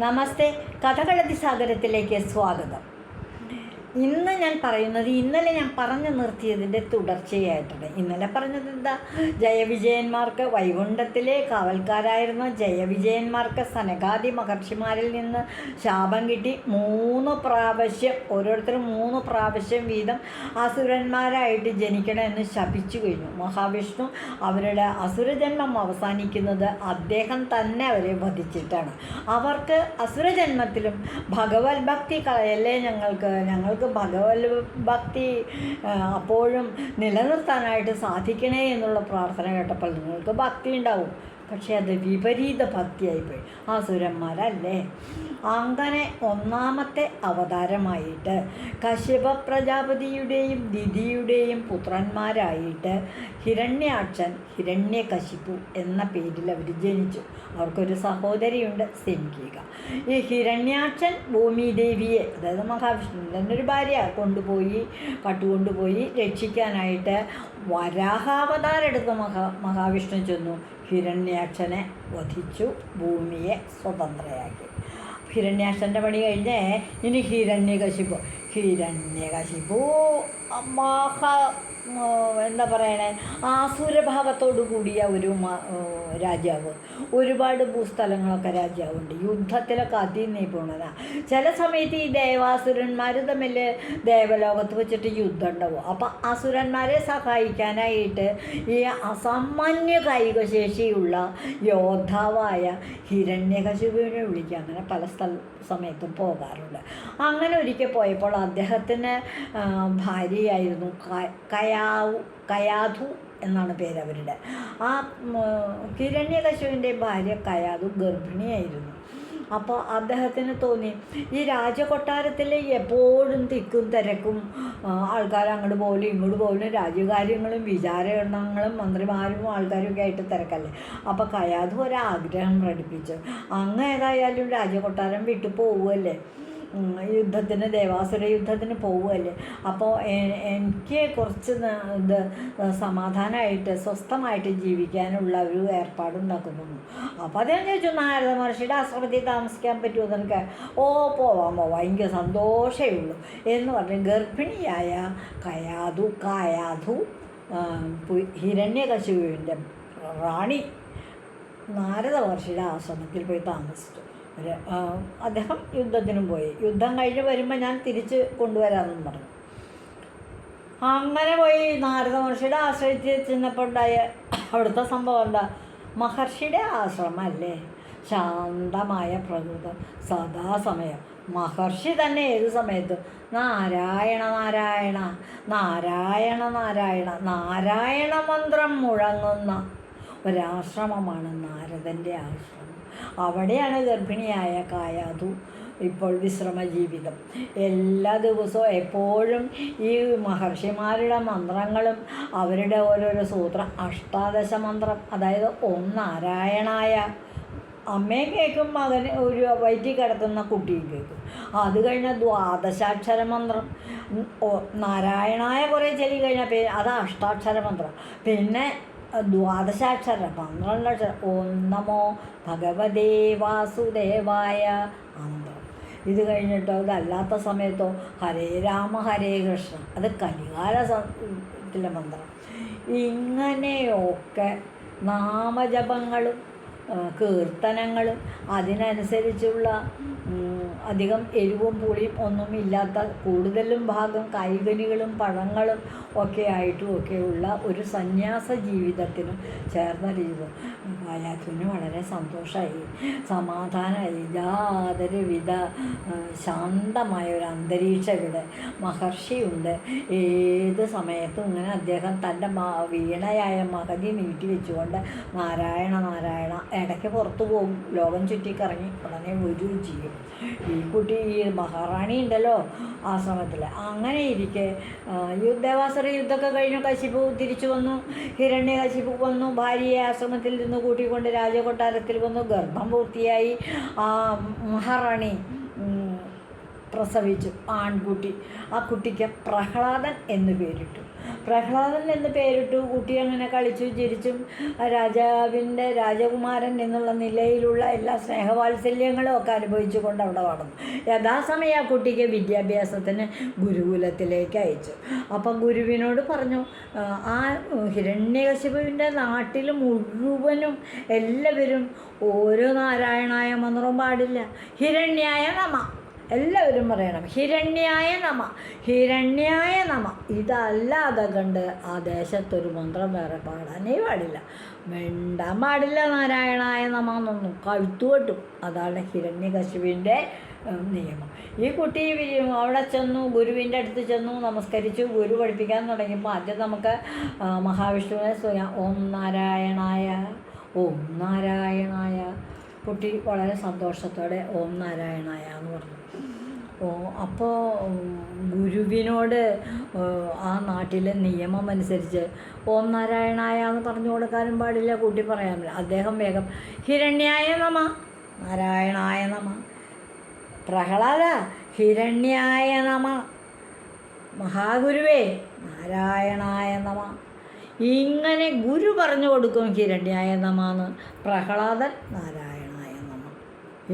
നമസ്തേ, കഥകളതിസാഗരത്തിലേക്ക് സ്വാഗതം. ഇന്ന് ഞാൻ പറയുന്നത് ഇന്നലെ ഞാൻ പറഞ്ഞു നിർത്തിയതിൻ്റെ തുടർച്ചയായിട്ടാണ്. ഇന്നലെ പറഞ്ഞത് എന്താ? ജയവിജയന്മാർക്ക് വൈകുണ്ഠത്തിലെ കാവൽക്കാരായിരുന്ന ജയവിജയന്മാർക്ക് സനകാദി മഹർഷിമാരിൽ നിന്ന് ശാപം കിട്ടി 3 പ്രാവശ്യം ഓരോരുത്തരും 3 പ്രാവശ്യം വീതം അസുരന്മാരായിട്ട് ജനിക്കണമെന്ന് ശപിച്ചു കഴിഞ്ഞു. മഹാവിഷ്ണു അവരുടെ അസുരജന്മം അവസാനിക്കുന്നത് അദ്ദേഹം തന്നെ അവരെ വധിച്ചിട്ടാണ്. അവർക്ക് അസുരജന്മത്തിലും ഭഗവത് ഭക്തി കളയല്ലേ, ഞങ്ങൾക്ക് ഭഗവത് ഭക്തി അപ്പോഴും നിലനിർത്താനായിട്ട് സാധിക്കണേ എന്നുള്ള പ്രാർത്ഥന കേട്ടപ്പോൾ നിങ്ങൾക്ക് ഭക്തി ഉണ്ടാവും. പക്ഷേ അത് വിപരീത ഭക്തിയായിപ്പോയി. അസുരന്മാരല്ലേ. അങ്ങനെ 1ാമത്തെ അവതാരമായിട്ട് കശ്യപ പ്രജാപതിയുടെയും ദിതിയുടെയും പുത്രന്മാരായിട്ട് ഹിരണ്യാക്ഷൻ, ഹിരണ്യകശിപു എന്ന പേരിൽ അവർ ജനിച്ചു. അവർക്കൊരു സഹോദരിയുണ്ട്, സെമിക്കുക. ഈ ഹിരണ്യാക്ഷൻ ഭൂമിദേവിയെ, അതായത് മഹാവിഷ്ണുവിൻ്റെ ഒരു ഭാര്യ കട്ടുകൊണ്ടുപോയി രക്ഷിക്കാനായിട്ട് വരാഹാവതാരം എടുത്ത മഹാവിഷ്ണു ചെന്നു ഹിരണ്യാക്ഷനെ വധിച്ചു, ഭൂമിയെ സ്വതന്ത്രയാക്കി. ഹിരണ്യാക്ഷൻ്റെ പണി കഴിഞ്ഞ് ഇനി ഹിരണ്യകശിപു എന്താ പറയണേ, ആസുരഭാവത്തോടു കൂടിയ ഒരു രാജാവ്. ഒരുപാട് ഭൂസ്ഥലങ്ങളൊക്കെ രാജാവുണ്ട്. യുദ്ധത്തിലൊക്കെ അതിനിപുണനാണ്. ചില സമയത്ത് ഈ ദേവാസുരന്മാർ തമ്മിൽ ദേവലോകത്ത് വെച്ചിട്ട് യുദ്ധം ഉണ്ടാവും. അപ്പം അസുരന്മാരെ സഹായിക്കാനായിട്ട് ഈ അസാമാന്യ കായിക ശേഷിയുള്ള യോദ്ധാവായ ഹിരണ്യകശിപുവിനെ വിളിക്കുക. അങ്ങനെ പല സമയത്തും പോകാറുണ്ട്. അങ്ങനെ ഒരിക്കൽ പോയപ്പോൾ അദ്ദേഹത്തിന് ഭാര്യയായിരുന്നു കയാധു എന്നാണ് പേര് അവരുടെ. ആ ഹിരണ്യകശിപുവിൻ്റെ ഭാര്യ കയാധു ഗർഭിണിയായിരുന്നു. അപ്പോൾ അദ്ദേഹത്തിന് തോന്നി, ഈ രാജകൊട്ടാരത്തിൽ എപ്പോഴും തിക്കും തിരക്കും, ആൾക്കാർ അങ്ങോട്ട് പോലും ഇങ്ങോട്ട് പോലും, രാജ്യകാര്യങ്ങളും വിചാരണങ്ങളും മന്ത്രിമാരും ആൾക്കാരും ഒക്കെ ആയിട്ട് തിരക്കല്ലേ. അപ്പോൾ കയാധു ഒരാഗ്രഹം പ്രകടിപ്പിച്ചു. അങ്ങ് ഏതായാലും രാജകൊട്ടാരം വിട്ടു പോവുമല്ലേ, യുദ്ധത്തിന്, ദേവാസുര യുദ്ധത്തിന് പോവുമല്ലേ, അപ്പോൾ എനിക്ക് കുറച്ച് സമാധാനമായിട്ട് സ്വസ്ഥമായിട്ട് ജീവിക്കാനുള്ള ഒരു ഏർപ്പാടുണ്ടാക്കുന്നു. അപ്പോൾ അദ്ദേഹം ചോദിച്ചു, നാരദ മഹർഷിയുടെ ആശ്രമത്തിൽ താമസിക്കാൻ പറ്റുമോ എന്നൊക്കെ. പോവാം, എനിക്ക് സന്തോഷമേ ഉള്ളൂ എന്ന് പറഞ്ഞ് ഗർഭിണിയായ കയാധു ഹിരണ്യകശിപുവിൻ്റെ റാണി നാരദ മഹർഷിയുടെ ആശ്രമത്തിൽ പോയി താമസിച്ചു. അദ്ദേഹം യുദ്ധത്തിനും പോയി. യുദ്ധം കഴിഞ്ഞ് വരുമ്പോൾ ഞാൻ തിരിച്ച് കൊണ്ടുവരാമെന്നും പറഞ്ഞു. അങ്ങനെ പോയി നാരദ മഹർഷിയുടെ ആശ്രയിച്ച് ചെന്നപ്പോൾ ഉണ്ടായ അവിടുത്തെ സംഭവം എന്താ? മഹർഷിയുടെ ആശ്രമമല്ലേ, ശാന്തമായ പ്രകൃതം, സദാസമയം. മഹർഷി തന്നെ ഏത് സമയത്തും നാരായണ നാരായണ നാരായണ നാരായണ നാരായണ മന്ത്രം മുഴങ്ങുന്ന ഒരാശ്രമമാണ് നാരദൻ്റെ ആശ്രമം. അവിടെയാണ് ഗർഭിണിയായ കയാധു ഇപ്പോൾ വിശ്രമ ജീവിതം. എല്ലാ ദിവസവും എപ്പോഴും ഈ മഹർഷിമാരുടെ മന്ത്രങ്ങളും അവരുടെ ഓരോരോ സൂത്രം, അഷ്ടാദശ മന്ത്രം, അതായത് നാരായണായ അമ്മയെ കേൾക്കും, മകന് ഒരു വയറ്റിൽ കിടക്കുന്ന കുട്ടിയും കേൾക്കും. അത് കഴിഞ്ഞ ദ്വാദശാക്ഷര മന്ത്രം, നാരായണായ കുറേ ചൊല്ലി കഴിഞ്ഞാൽ അത് അഷ്ടാക്ഷര മന്ത്രം. പിന്നെ ദ്വാദശാക്ഷര 12 അക്ഷരം, ഓം നമോ ഭഗവതേ വാസുദേവായ മന്ത്രം. ഇത് കഴിഞ്ഞിട്ടോ അതല്ലാത്ത സമയത്തോ ഹരേ രാമ ഹരേ കൃഷ്ണ, അത് കലികാലത്തിലെ മന്ത്രം. ഇങ്ങനെയൊക്കെ നാമജപങ്ങളും കീർത്തനങ്ങളും അതിനനുസരിച്ചുള്ള അധികം എരിവും പുളിയും ഒന്നുമില്ലാത്ത, കൂടുതലും ഭാഗം കായ്കനികളും പഴങ്ങളും ഒക്കെയുള്ള ഒരു സന്യാസ ജീവിതത്തിനും ചേർന്ന ജീവിതം. കയാധുവിന് വളരെ സന്തോഷമായി, സമാധാനമായി. യാതൊരുവിധ ശാന്തമായ ഒരു അന്തരീക്ഷം ഇവിടെ. മഹർഷിയുണ്ട്. ഏത് സമയത്തും ഇങ്ങനെ അദ്ദേഹം തൻ്റെ വീണയായ മഹതി നീട്ടി വെച്ചുകൊണ്ട് നാരായണ നാരായണ, ഇടയ്ക്ക് പുറത്തു പോകും, ലോകം ചുറ്റിക്കറങ്ങി ഉടനെ വരികയും ചെയ്യും. ഈ കുട്ടി, ഈ മഹാറാണി ഉണ്ടല്ലോ ആശ്രമത്തിൽ. അങ്ങനെ ഇരിക്കെ ദേവാസുര യുദ്ധമൊക്കെ കഴിഞ്ഞു കശിപു തിരിച്ചു വന്നു. ഹിരണ്യകശിപു വന്നു, ഭാര്യയെ ആശ്രമത്തിൽ നിന്ന് കൂട്ടിക്കൊണ്ട് രാജകൊട്ടാരത്തിൽ വന്നു. ഗർഭം പൂർത്തിയായി. ആ മഹാറാണി പ്രസവിച്ചു, ആൺകുട്ടി. ആ കുട്ടിക്ക് പ്രഹ്ലാദൻ എന്ന് പേരിട്ടു. പ്രഹ്ലാദൻ എന്ന് പേരിട്ടു. കുട്ടി അങ്ങനെ കളിച്ചു ചിരിച്ചും രാജകുമാരൻ എന്നുള്ള നിലയിലുള്ള എല്ലാ സ്നേഹവാത്സല്യങ്ങളും ഒക്കെ അനുഭവിച്ചു കൊണ്ട് അവിടെ വളർന്നു. യഥാസമയം ആ കുട്ടിക്ക് വിദ്യാഭ്യാസത്തിന് ഗുരുകുലത്തിലേക്ക് അയച്ചു. അപ്പം ഗുരുവിനോട് പറഞ്ഞു, ആ ഹിരണ്യകശിപുവിൻ്റെ നാട്ടിൽ മുഴുവനും എല്ലാവരും ഓരോ നാരായണായ മന്ത്രവും പാടില്ല. ഹിരണ്യായ നമ എല്ലാവരും പറയണം, ഹിരണ്യായ നമ, ഹിരണ്യായ നമ. ഇതല്ലാതെ കണ്ട് ആ ദേശത്തൊരു മന്ത്രം വേറെ പാടാനേ പാടില്ല, മിണ്ടാൻ പാടില്ല നാരായണായ നമ എന്നൊന്നും. കഴുത്തുകെട്ടും. അതാണ് ഹിരണ്യകശിപുവിൻ്റെ നിയമം. ഈ കുട്ടി അവിടെ ചെന്നു, ഗുരുവിൻ്റെ അടുത്ത് ചെന്നു, നമസ്കരിച്ചു. ഗുരു പഠിപ്പിക്കാൻ തുടങ്ങിയപ്പോൾ ആദ്യം നമുക്ക് മഹാവിഷ്ണുവിനെ സ്തുതിക്കാം. ഓം നാരായണായ, ഓം നാരായണായ. കുട്ടി വളരെ സന്തോഷത്തോടെ ഓം നാരായണായ എന്ന് പറഞ്ഞു. അപ്പോൾ ഗുരുവിനോട് ആ നാട്ടിലെ നിയമം അനുസരിച്ച് ഓം നാരായണായ എന്ന് പറഞ്ഞു കൊടുക്കാനും പാടില്ല, കൂട്ടി പറയാനില്ല. അദ്ദേഹം വേഗം ഹിരണ്യായ നമ, നാരായണായ നമ, പ്രഹ്ലാദ ഹിരണ്യായ നമ, മഹാഗുരുവേ നാരായണായ നമ. ഇങ്ങനെ ഗുരു പറഞ്ഞു കൊടുക്കും ഹിരണ്യായ നമ എന്ന്. പ്രഹ്ലാദൻ നാരായണായ നമ.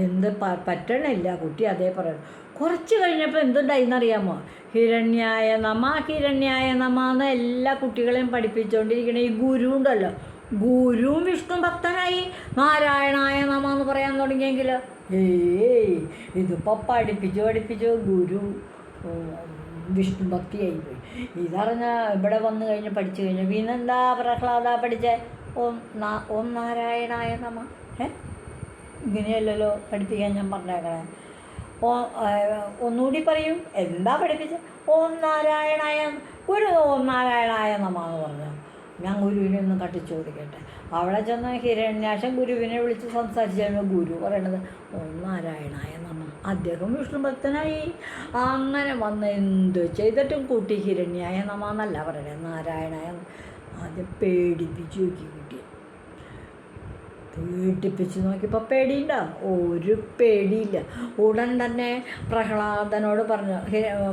എന്ത് പറ്റണില്ല, കുട്ടി അതേ പറയണം. കുറച്ച് കഴിഞ്ഞപ്പോൾ എന്തുണ്ടായിന്നറിയാമോ? ഹിരണ്യായ നമ, ഹിരണ്യായ നമ എന്ന് എല്ലാ കുട്ടികളെയും പഠിപ്പിച്ചുകൊണ്ടിരിക്കണ ഈ ഗുരു ഉണ്ടല്ലോ, ഗുരുവും വിഷ്ണു ഭക്തനായി നാരായണായ നമ എന്ന് പറയാൻ തുടങ്ങിയെങ്കിൽ ഇതിപ്പോൾ പഠിപ്പിച്ചു ഗുരു വിഷ്ണു ഭക്തിയായിപ്പോയി. ഇതറിഞ്ഞ ഇവിടെ വന്നു കഴിഞ്ഞ് പഠിച്ചു കഴിഞ്ഞു. പിന്നെന്താ പ്രഹ്ലാദ പഠിച്ചേ? ഓം നാരായണായ നമ. ഇങ്ങനെയല്ലല്ലോ പഠിപ്പിക്കാൻ ഞാൻ പറഞ്ഞേക്കണേ. ഒന്നുകൂടി പറയും, എന്താ പഠിപ്പിച്ചത്? ഓം നാരായണായ ഗുരു, ഓം നാരായണായ നമ എന്ന് പറഞ്ഞു. ഞാൻ ഗുരുവിനെ ഒന്ന് കട്ടിച്ചു ചോദിക്കട്ടെ. അവിടെ ചെന്ന് ഹിരണ്യാക്ഷൻ ഗുരുവിനെ വിളിച്ച് സംസാരിച്ചു. ഗുരു പറയണത് ഓം നാരായണായ നമ. അദ്ദേഹം വിഷ്ണു ഭക്തനായി. അങ്ങനെ വന്ന് എന്ത് ചെയ്തിട്ടും കൂട്ടി ഹിരണ്യായ നമ എന്നല്ല പറയണേ, നാരായണായ. ആദ്യം പേടിപ്പിച്ച് നോക്കി കുട്ടിയെ. പേടിപ്പിച്ച് നോക്കിയപ്പോൾ പേടിയുണ്ടോ? ഒരു പേടിയില്ല. ഉടൻ തന്നെ പ്രഹ്ലാദനോട് പറഞ്ഞു,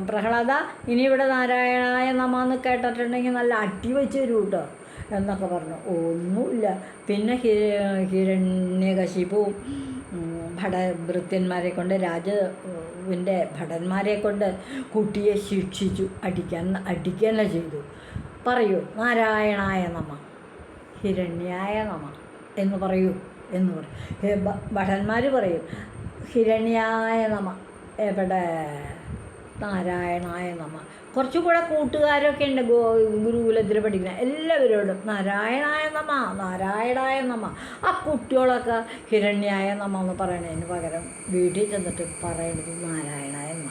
പ്രഹ്ലാദ ഇനി ഇവിടെ നാരായണായ നമ എന്ന് കേട്ടിട്ടുണ്ടെങ്കിൽ നല്ല അടി വെച്ച് തരൂ കേട്ടോ എന്നൊക്കെ പറഞ്ഞു. ഒന്നുമില്ല. പിന്നെ ഹിരണ്യകശിപു ഭൃത്യന്മാരെ കൊണ്ട്, രാജാവിൻ്റെ ഭടന്മാരെ കൊണ്ട് കുട്ടിയെ ശിക്ഷിച്ചു. അടിക്കന്നെ ചെയ്തു. പറയൂ നാരായണായ നമ, ഹിരണ്യായ നമ എന്ന് പറയൂ എന്ന് പറയും. ഭടന്മാർ പറയും ഹിരണ്യായ നമ, എവിടെ നാരായണായ നമ. കുറച്ചുകൂടെ കൂട്ടുകാരൊക്കെ ഉണ്ട് ഗുരുകുലത്തിൽ പഠിക്കുന്ന എല്ലാവരോടും നാരായണായ നമ, നാരായണായ നമ. ആ കുട്ടികളൊക്കെ ഹിരണ്യായ നമ എന്ന് പറയണതിന് പകരം വീട്ടിൽ ചെന്നിട്ട് പറയണത് നാരായണായ നമ.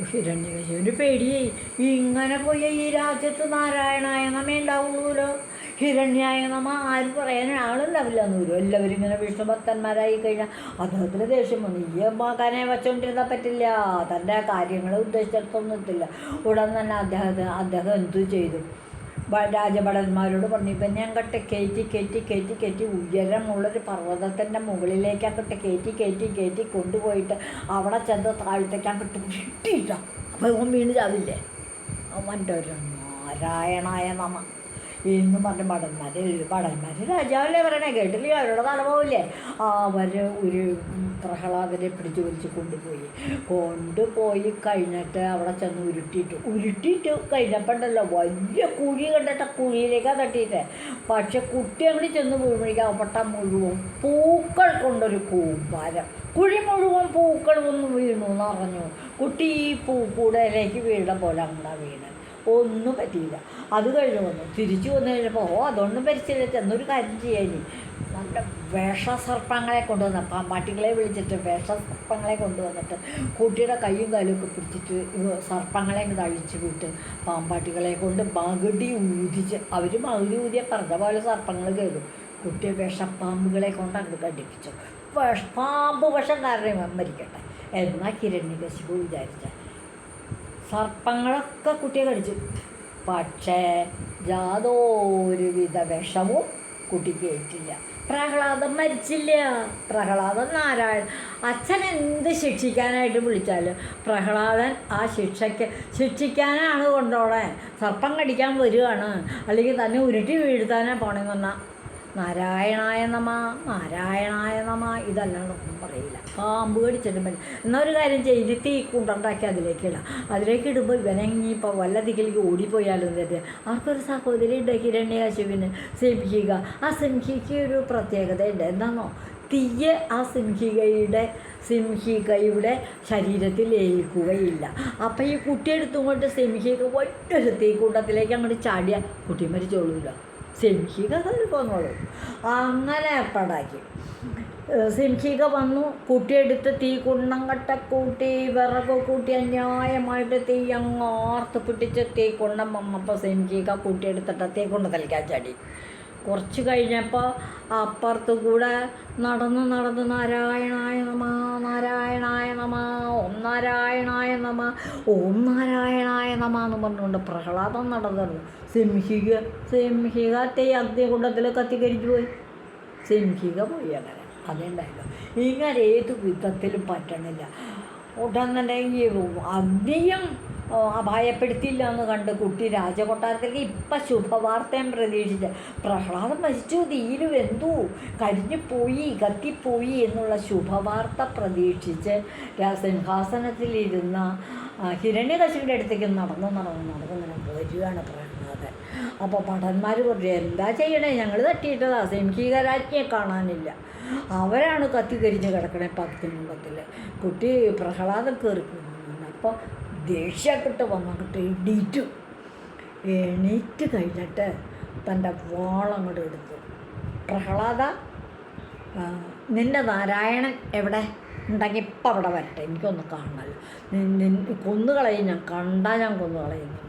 ഹിരണ്യകശിപുവിന് പേടിയായി. ഇങ്ങനെ പോയ ഈ രാജ്യത്ത് നാരായണായ നമ ഉണ്ടാവുള്ളൂല്ലോ, ഹിരണ്യായ നമ ആരും പറയാൻ ആളുണ്ടാവില്ല എന്ന് വരും. എല്ലാവരും ഇങ്ങനെ വിഷ്ണുഭക്തന്മാരായി കഴിഞ്ഞാൽ അദ്ദേഹത്തിന് ദേഷ്യം വന്നു. ഈ മകനെ വെച്ചുകൊണ്ടിരുന്നാൽ പറ്റില്ല, തൻ്റെ കാര്യങ്ങൾ ഉദ്ദേശിച്ചിടത്തൊന്നും എത്തില്ല. ഉടൻ തന്നെ അദ്ദേഹം എന്തു ചെയ്തു? രാജഭടന്മാരോട് പറഞ്ഞു, ഇപ്പം ഞാൻ കെട്ടി ഉയരമുള്ളൊരു പർവ്വതത്തിൻ്റെ മുകളിലേക്കൊക്കെ കയറ്റി കൊണ്ടുപോയിട്ട് അവിടെ ചെന്ന് താഴത്തേക്കൊക്കെ കിട്ടിയിട്ടോ. അപ്പോൾ ഇവൻ വീണ് ചാവില്ലേ? അവൻ്റെ ഒരു നാരായണായ നമ എന്ന് പറഞ്ഞ് ഭടന്മാർ രാജാവല്ലേ പറയണേ, കേട്ടില്ലേ? അവരുടെ തല പോവില്ലേ? അവർ ഒരു പ്രഹ്ലാദനെ പിടിച്ച് കൊണ്ടുപോയി കഴിഞ്ഞിട്ട് അവിടെ ചെന്ന് ഉരുട്ടിയിട്ട് കഴിഞ്ഞപ്പോണ്ടല്ലോ വലിയ കുഴി കണ്ടിട്ട് കുഴിയിലേക്കാണ് തട്ടിയിട്ട്. പക്ഷെ കുട്ടി അങ്ങോട്ട് ചെന്ന് വീഴുമ്പോഴേക്കും അവപ്പെട്ട മുഴുവൻ പൂക്കൾ കൊണ്ടൊരു കൂമ്പാരം, കുഴി മുഴുവൻ പൂക്കൾ ഒന്ന് വീണു എന്ന് പറഞ്ഞു. കുട്ടി ഈ പൂക്കൂടയിലേക്ക് വീഴുന്ന പോലെ അങ്ങനെ വീണ്, ഒന്നും പറ്റിയില്ല. അത് കഴിഞ്ഞ് വന്നു. തിരിച്ചു വന്നു കഴിഞ്ഞപ്പോൾ അതൊന്നും പരിചയില്ല. എന്നൊരു കാര്യം ചെയ്യാൻ നല്ല വിഷസർപ്പങ്ങളെ കൊണ്ടുവന്ന പാമ്പാട്ടികളെ വിളിച്ചിട്ട് വിഷസർപ്പങ്ങളെ കൊണ്ടുവന്നിട്ട് കുട്ടിയുടെ കയ്യും കാലും ഒക്കെ പിടിച്ചിട്ട് സർപ്പങ്ങളെ ഇങ്ങോട്ട് അഴിച്ചു വിട്ട് പാമ്പാട്ടികളെ കൊണ്ട് മകുടി ഊതിച്ച്, അവർ മകുടി ഊതിയ പറഞ്ഞ പോലെ സർപ്പങ്ങൾ കയറും. കുട്ടിയെ വിഷപ്പാമ്പുകളെ കൊണ്ട് അങ്ങോട്ട് കണ്ടിപ്പിച്ചു. പാമ്പ് വിഷം കാരണം മരിക്കട്ടെ എന്നാൽ ഹിരണ്യകശിപു വിചാരിച്ച സർപ്പങ്ങളൊക്കെ കുട്ടിയെ കടിച്ചു. പക്ഷേ യാതൊരുവിധ വിഷമവും കുട്ടിക്ക് ഏറ്റില്ല. പ്രഹ്ലാദൻ മരിച്ചില്ല. പ്രഹ്ലാദൻ അച്ഛൻ എന്ത് ശിക്ഷിക്കാനായിട്ട് വിളിച്ചാലും പ്രഹ്ലാദൻ ആ ശിക്ഷിക്കാനാണ് കൊണ്ടോളെ. സർപ്പം കടിക്കാൻ വരികയാണ്, അല്ലെങ്കിൽ തന്നെ ഉരുട്ടി വീഴ്ത്താനാണ് പോണെന്ന് പറഞ്ഞാൽ നാരായണായ നമ, നാരായണായ നമ, ഇതല്ലാണ്ടൊന്നും പറയില്ല. പാമ്പ് കടിച്ചിട്ടും പറ്റും. എന്നാൽ ഒരു കാര്യം ചെയ്ത് തീ കൊണ്ടുണ്ടാക്കി അതിലേക്ക് ഇടാം. അതിലേക്ക് ഇടുമ്പോൾ ഇവനെങ്ങിപ്പോൾ വല്ല ദിക്കിലേക്ക് ഓടിപ്പോയാലും തന്നെ. അവർക്കൊരു സഹോദരി ഉണ്ട് ഹിരണ്യകശിപിന്, സിംഹിക. ആ സിംഹിക്ക് ഒരു പ്രത്യേകതയുണ്ട്. എന്താണെന്നോ, തീയ് ആ സിംഹികയുടെ ശരീരത്തിൽ ഏൽക്കുകയില്ല. അപ്പം ഈ കുട്ടിയെടുത്തും കൊണ്ട് സിംഹിക ഒറ്റൊരു തീക്കൂട്ടത്തിലേക്ക് അങ്ങോട്ട് ചാടിയ കുട്ടി മരിച്ചോളൂല. സിംഹിക പോന്നോളൂ. അങ്ങനെ ഏർപ്പാടാക്കി. സിംഹിക വന്നു, കുട്ടിയെടുത്ത് തീ കുണ്ണം കട്ട കൂട്ടി വിറക് കൂട്ടി അന്യായമായിട്ട് തീ അങ്ങാർത്ത് പിടിച്ച് തീ കുണ്ണം വന്നപ്പോൾ സിംഹിക കുട്ടിയെടുത്തിട്ട് തീ കുണ്ടത്തിലേക്കാൻ ചാടി. കുറച്ച് കഴിഞ്ഞപ്പോൾ അപ്പുറത്ത് കൂടെ നടന്ന് നാരായണായ നമ, നാരായണായ നമ, ഓം നാരായണായ നമ, ഓം നാരായണായ നമ എന്ന് പറഞ്ഞുകൊണ്ട് പ്രഹ്ലാദം നടന്നു. സിംഹിക തീ അഗ്നികുണ്ടത്തിൽ കത്തിക്കരിച്ചു പോയി. സിംഹിക പോയി. അങ്ങനെ അതുണ്ടായില്ല. ഇങ്ങനെ ഏത് വിധത്തിലും പറ്റണില്ല. ഉടൻ തന്നെ ഈ അഗ്നിയും അപായപ്പെടുത്തിയില്ല എന്ന് കണ്ട് കുട്ടി രാജകൊട്ടാരത്തിലേക്ക് ഇപ്പം ശുഭവാർത്തയും പ്രതീക്ഷിച്ച് പ്രഹ്ലാദം മരിച്ചു, തീയിൽ വെന്തു, കരിഞ്ഞുപോയി, കത്തിപ്പോയി എന്നുള്ള ശുഭവാർത്ത പ്രതീക്ഷിച്ച് സിംഹാസനത്തിലിരുന്ന ഹിരണ്യകശിപിൻ്റെ അടുത്തേക്ക് നടന്നിങ്ങനെ വരികയാണ് പ്രഹ്ലാദൻ. അപ്പോൾ ഭടന്മാർ പറഞ്ഞു, എന്താ ചെയ്യണേ, ഞങ്ങൾ തട്ടിയിട്ടതാ, സിംഹികരാജ്ഞിയെ കാണാനില്ല, അവരാണ് കത്തിക്കരിഞ്ഞ് കിടക്കണേ പത്തിനുമ്പത്തിൽ. കുട്ടി പ്രഹ്ലാദം കയറി. അപ്പോൾ ദേഷ്യപ്പെട്ട് വന്നിട്ട് എണീറ്റ് കഴിഞ്ഞിട്ട് തൻ്റെ വാളങ്ങോട്ട് എടുത്തു. പ്രഹ്ലാദ, നിൻ്റെ നാരായണൻ എവിടെ ഉണ്ടെങ്കിൽ ഇപ്പം അവിടെ വരട്ടെ, എനിക്കൊന്ന് കാണണമല്ലോ. കൊന്നുകളയും, ഞാൻ കണ്ടാൽ ഞാൻ കൊന്നുകളയുന്നു.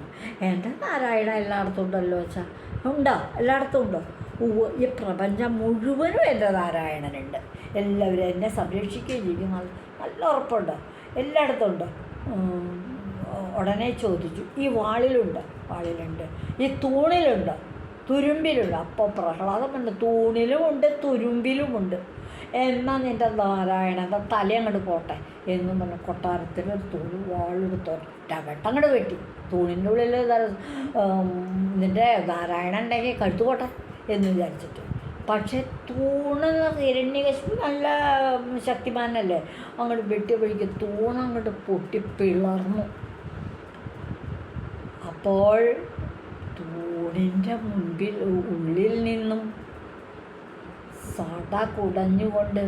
എൻ്റെ നാരായണ എല്ലായിടത്തും ഉണ്ടല്ലോ വെച്ചാൽ ഉണ്ടോ? എല്ലായിടത്തും ഉണ്ടോ? ഈ പ്രപഞ്ചം മുഴുവനും എൻ്റെ നാരായണനുണ്ട്. എല്ലാവരും എന്നെ സംരക്ഷിക്കുകയും ചെയ്യും. നല്ല ഉറപ്പുണ്ട്, എല്ലായിടത്തും ഉണ്ട്. ഉടനെ ചോദിച്ചു, ഈ വാളിലുണ്ട്? ഈ തൂണിലുണ്ട്? തുരുമ്പിലുണ്ട്? അപ്പോൾ പ്രഹ്ലാദം ഉണ്ട്, തൂണിലുമുണ്ട് തുരുമ്പിലുമുണ്ട്. എന്നാൽ നിൻ്റെ നാരായണൻ്റെ തല അങ്ങോട്ട് പോട്ടെ എന്നും പറഞ്ഞ് കൊട്ടാരത്തിലൊരു തൂണ് വാളെടുത്ത് ഒറ്റ വെട്ടങ്ങോട്ട് വെട്ടി. തൂണിൻ്റെ ഉള്ളിൽ നിൻ്റെ നാരായണൻ ഉണ്ടെങ്കിൽ കഴുത്തു പോട്ടെ എന്ന് വിചാരിച്ചിട്ട്. പക്ഷേ തൂണ് ഹിരണ്യകശിപു നല്ല ശക്തിമാനല്ലേ, അങ്ങോട്ട് വെട്ടിയപ്പോഴേക്ക് തൂണങ്ങോട്ട് പൊട്ടി പിളർന്നു. അപ്പോൾ തൂണിൻ്റെ ഉള്ളിൽ നിന്നും സട കുടഞ്ഞുകൊണ്ട്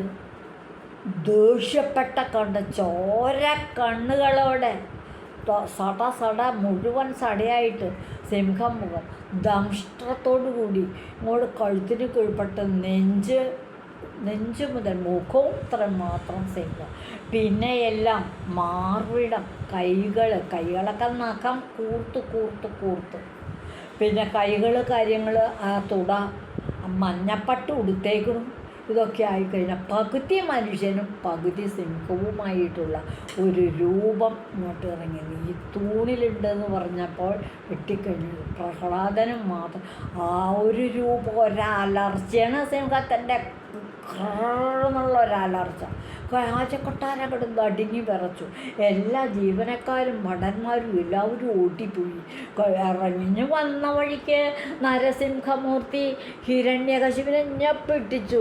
ദേഷ്യപ്പെട്ട ചോര കണ്ണുകളോടെ സട മുഴുവൻ സടയായിട്ട് സിംഹം മുഖം ദംഷ്ട്രത്തോടു കൂടി ഇങ്ങോട്ട് കഴുത്തിന് കീഴ്പ്പെട്ട് നെഞ്ച് മുതൽ മുഖവും ഇത്ര മാത്രം സിംഹം. പിന്നെ എല്ലാം മാർവിടം, കൈകളൊക്കെ നഖം കൂർത്ത് പിന്നെ കാര്യങ്ങൾ ആ തുട മഞ്ഞപ്പട്ട് ഉടുത്തേക്കണം. ഇതൊക്കെ ആയിക്കഴിഞ്ഞാൽ പകുതി മനുഷ്യനും പകുതി സിംഹവുമായിട്ടുള്ള ഒരു രൂപം ഇങ്ങോട്ട് ഇറങ്ങി. ഈ തൂണിലുണ്ടെന്ന് പറഞ്ഞപ്പോൾ വെട്ടിക്കഴിഞ്ഞു. പ്രഹ്ലാദനും മാത്രം ആ ഒരു രൂപം, ഒരലർച്ചയാണ് സിംഹത്തിൻ്റെ എന്നുള്ള ഒരലർച്ച. രാജകൊട്ടാരം കിടന്ന് അടുങ്ങി വിറച്ചു. എല്ലാ ജീവനക്കാരും ഭടന്മാരും എല്ലാവരും ഓടിപ്പോയി. ഇറങ്ങിഞ്ഞു വന്ന വഴിക്ക് നരസിംഹമൂർത്തി ഹിരണ്യകശിപിനെ ഞെപ്പിട്ടിച്ചു.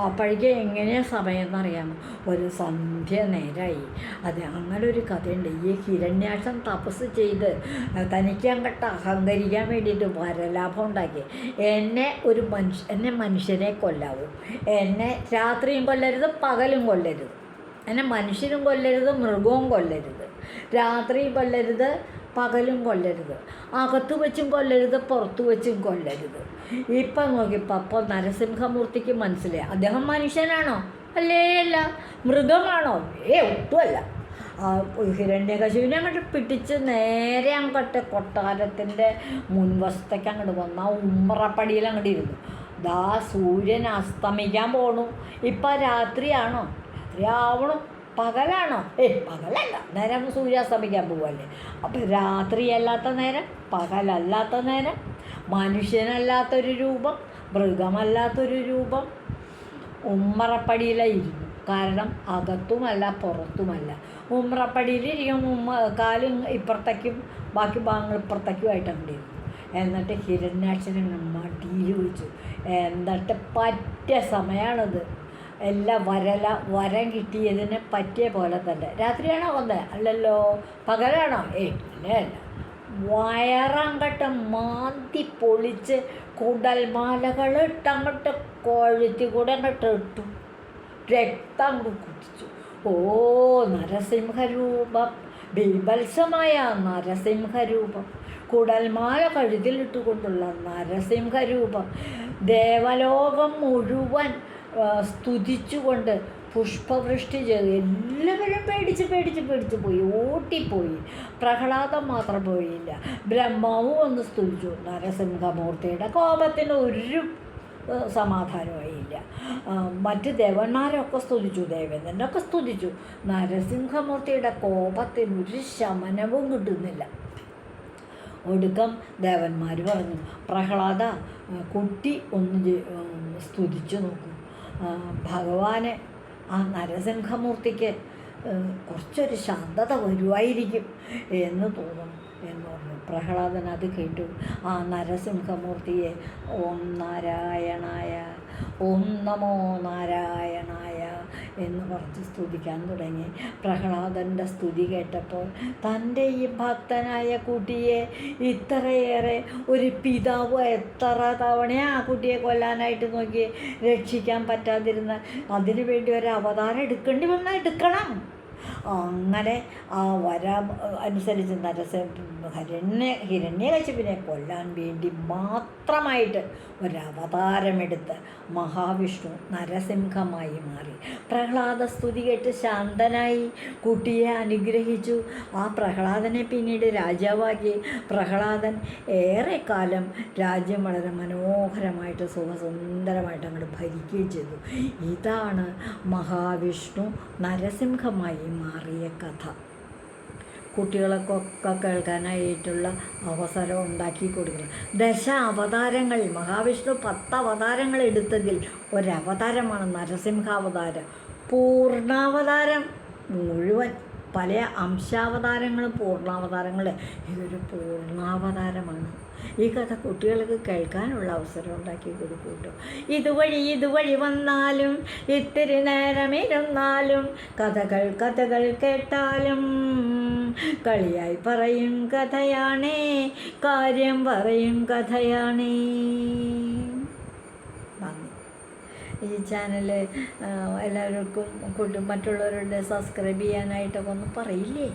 അപ്പോഴേക്ക് എങ്ങനെയാണ് സമയം എന്നറിയാമോ? ഒരു സന്ധ്യ നേരമായി. അങ്ങനെ ഒരു കഥയുണ്ട്. ഈ ഹിരണ്യാക്ഷൻ തപസ് ചെയ്ത് തനിക്ക് അങ്ങോട്ട് അഹങ്കരിക്കാൻ വേണ്ടിയിട്ട് വരലാഭം ഉണ്ടാക്കി. എന്നെ മനുഷ്യനെ കൊല്ലാവൂ, എന്നെ രാത്രിയും കൊല്ലരുത്, പകലും കൊല്ലരുത്, എന്നെ മനുഷ്യനും കൊല്ലരുത്, മൃഗവും കൊല്ലരുത്, രാത്രിയും കൊല്ലരുത്, പകലും കൊല്ലരുത്, അകത്തു വെച്ചും കൊല്ലരുത്, പുറത്തു വെച്ചും കൊല്ലരുത്. ഇപ്പം നോക്കിയപ്പോൾ അപ്പോൾ നരസിംഹമൂർത്തിക്ക് മനസ്സിലായി, അദ്ദേഹം മനുഷ്യനാണോ? അല്ല. മൃഗമാണോ? ഒട്ടുമല്ല. ഹിരണ്യകശിപിനെ അങ്ങോട്ട് പിടിച്ച് നേരെ അങ്ങോട്ട് കൊട്ടാരത്തിൻ്റെ മുൻവശത്തേക്ക് അങ്ങോട്ട് വന്ന് ആ ഉമ്മറപ്പടിയിൽ അങ്ങോട്ട് ഇരുന്നു. ദാ സൂര്യൻ അസ്തമിക്കാൻ പോണു. ഇപ്പം രാത്രിയാണോ? രാവണം. പകലാണോ? പകലല്ല, നേരം സൂര്യാസ്തമിക്കാൻ പോവല്ലേ. അപ്പം രാത്രിയല്ലാത്ത നേരം, പകലല്ലാത്ത നേരം, മനുഷ്യനല്ലാത്തൊരു രൂപം, മൃഗമല്ലാത്തൊരു രൂപം, ഉമ്മറപ്പടിയിലായിരുന്നു. കാരണം അകത്തുമല്ല പുറത്തുമല്ല. ഉമ്മറപ്പടിയിലിരിക്കും, കാലും ഇപ്പുറത്തേക്കും ബാക്കി ഭാഗങ്ങൾ ഇപ്പുറത്തേക്കുമായിട്ട് അവിടെ ഇരുന്നു. എന്നിട്ട് ഹിരണ്യാക്ഷനെ മടിയിൽ വെച്ചു. എന്നിട്ട് പറ്റിയ സമയമാണത്. എല്ലാം വരം കിട്ടിയതിന് പറ്റിയ പോലെ തന്നെ. രാത്രിയാണോ വന്നത്? അല്ലല്ലോ. പകലാണോ? അല്ല. വയറങ്ങട്ട് മാന്തി പൊളിച്ച് കുടൽമാലകൾ ഇട്ടങ്ങോട്ട് കൊഴുത്തി കൂടെ അങ്ങോട്ട് ഇട്ടു. രക്തം അങ്ങോട്ട് കുടിച്ചു. ഓ നരസിംഹരൂപം, ബീഭത്സമായ നരസിംഹരൂപം, കുടൽമാല കഴുതിലിട്ടുകൊണ്ടുള്ള നരസിംഹരൂപം, ദേവലോകം മുഴുവൻ സ്തുതിച്ചുകൊണ്ട് പുഷ്പവൃഷ്ടി ചെയ്ത് എല്ലാവരും പേടിച്ച് പോയി, ഓട്ടിപ്പോയി. പ്രഹ്ലാദം മാത്രം പോയില്ല. ബ്രഹ്മാവും ഒന്ന് സ്തുതിച്ചു. നരസിംഹമൂർത്തിയുടെ കോപത്തിന് ഒരു സമാധാനമായില്ല. മറ്റ് ദേവന്മാരൊക്കെ സ്തുതിച്ചു, ദേവേന്ദ്രനൊക്കെ സ്തുതിച്ചു. നരസിംഹമൂർത്തിയുടെ കോപത്തിന് ഒരു ശമനവും കിട്ടുന്നില്ല. ഒടുക്കം ദേവന്മാർ പറഞ്ഞു, പ്രഹ്ലാദ, കുട്ടി ഒന്ന് സ്തുതിച്ചു നോക്കൂ. ഭഗവാന് ആ നരസിംഹമൂർത്തിക്ക് കുറച്ചൊരു ശാന്തത വരുമായിരിക്കും എന്ന് തോന്നുന്നു എന്ന് പറഞ്ഞു. പ്രഹ്ലാദൻ അത് കേട്ടു. ആ നരസിംഹമൂർത്തിയെ ഓം നാരായണായ, ഓം നമോ നാരായണായ എന്ന് പറഞ്ഞ് സ്തുതിക്കാൻ തുടങ്ങി. പ്രഹ്ലാദൻ്റെ സ്തുതി കേട്ടപ്പോൾ തൻ്റെ ഈ ഭക്തനായ കുട്ടിയെ ഇത്രയേറെ ഒരു പിതാവ് എത്ര തവണയാണ് ആ കുട്ടിയെ കൊല്ലാനായിട്ട് നോക്കി രക്ഷിക്കാൻ പറ്റാതിരുന്ന, അതിനു വേണ്ടി ഒരു അവതാരം എടുക്കേണ്ടി വന്നാൽ എടുക്കണം. അങ്ങനെ ആ വരം അനുസരിച്ച് ഹിരണ്യകശിപിനെ കൊല്ലാൻ വേണ്ടി മാത്രമായിട്ട് ഒരവതാരമെടുത്ത് മഹാവിഷ്ണു നരസിംഹമായി മാറി. പ്രഹ്ലാദ സ്തുതി കേട്ട് ശാന്തനായി കുട്ടിയെ അനുഗ്രഹിച്ചു. ആ പ്രഹ്ലാദനെ പിന്നീട് രാജാവാക്കി. പ്രഹ്ലാദൻ ഏറെക്കാലം രാജ്യം വളരെ മനോഹരമായിട്ട് സുഖസുന്ദരമായിട്ട് അങ്ങോട്ട് ഭരിക്കുകയും ചെയ്തു. ഇതാണ് മഹാവിഷ്ണു നരസിംഹമായി മാറിയ കഥ. കുട്ടികൾക്കൊക്കെ കേൾക്കാനായിട്ടുള്ള അവസരം ഉണ്ടാക്കി കൊടുക്കണം. അവതാരങ്ങൾ, മഹാവിഷ്ണു 10 അവതാരങ്ങൾ എടുത്തതിൽ ഒരവതാരമാണ് നരസിംഹാവതാരം. പൂർണ്ണാവതാരം മുഴുവൻ, പല അംശാവതാരങ്ങളും പൂർണ്ണാവതാരങ്ങൾ, ഇതൊരു പൂർണ്ണാവതാരമാണ്. ഈ കഥ കുട്ടികൾക്ക് കേൾക്കാനുള്ള അവസരം ഉണ്ടാക്കി കൊടുക്കൂട്ടോ. ഇതുവഴി വന്നാലും ഇത്തിരി നേരമിരുന്നാലും കഥകൾ കേട്ടാലും കളിയായി പറയും കഥയാണേ, കാര്യം പറയും കഥയാണേ. ഈ ചാനൽ എല്ലാവർക്കും മറ്റുള്ളവരുടെ സബ്സ്ക്രൈബ് ചെയ്യാനായിട്ടൊക്കെ ഒന്ന് പറയില്ലേ?